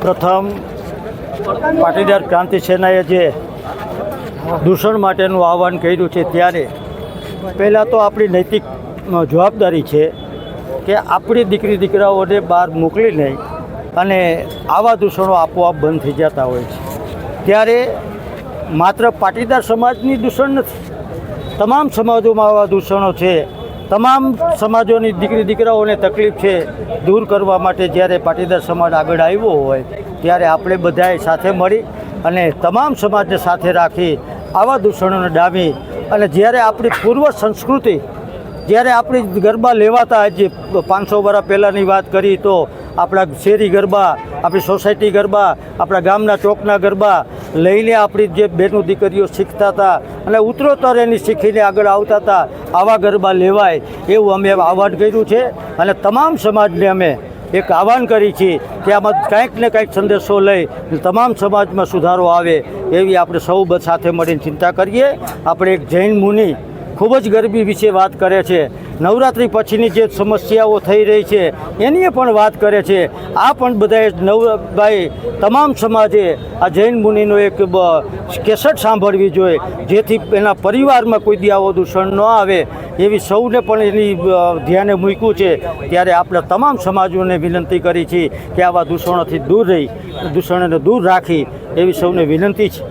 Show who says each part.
Speaker 1: પ્રથમ પાટીદાર ક્રાંતિ સેનાએ જે દૂષણ માટેનું આહવાન કર્યું છે ત્યારે પહેલાં તો આપણી નૈતિક જવાબદારી છે કે આપણી દીકરી દીકરાઓને બહાર મોકલી નહીં અને આવા દૂષણો આપોઆપ બંધ થઈ જતા હોય છે. ત્યારે માત્ર પાટીદાર સમાજની દૂષણ નથી, તમામ સમાજોમાં આવા દૂષણો છે. તમામ સમાજોની દીકરી દીકરાઓને તકલીફ છે દૂર કરવા માટે જ્યારે પાટીદાર સમાજ આગળ આવ્યો હોય ત્યારે આપણે બધાએ સાથે મળી અને તમામ સમાજને સાથે રાખી આવા દૂષણોને ડામી અને જ્યારે આપણી પૂર્વ સંસ્કૃતિ, જ્યારે આપણી ગરબા લેવાતા, જે 500 વર્ષ પહેલાંની વાત કરી તો આપણા શેરી ગરબા, આપણી સોસાયટી ગરબા, આપણા ગામના ચોકના ગરબા લઈને આપણી જે બહેનો દીકરીઓ શીખતા હતા અને ઉત્તરોત્તર એની શીખીને આગળ આવતા હતા, આવા ગરબા લેવાય એવું અમે આહવાન કર્યું છે. અને તમામ સમાજને અમે એક આહવાન કરી છે કે આમાં કંઈક ને કંઈક સંદેશો લઈ તમામ સમાજમાં સુધારો આવે એવી આપણે સૌ સાથે મળીને ચિંતા કરીએ. આપણે એક જૈન મુનિ ખૂબ જ ગરબી વિશે વાત કરે છે, નવરાત્રિ પછીની જે સમસ્યાઓ થઈ રહી છે એની પણ વાત કરે છે. આ પણ બધાએ તમામ સમાજે આ જૈન મુનિનો એક કેસેટ સાંભળવી જોઈએ જેથી એના પરિવારમાં કોઈ દી આવો દૂષણ ન આવે એવી સૌને પણ એની ધ્યાને મૂક્યું છે. ત્યારે આપણે તમામ સમાજોને વિનંતી કરી છે કે આવા દૂષણોથી દૂર રહી, દૂષણોને દૂર રાખી એવી સૌને વિનંતી છે.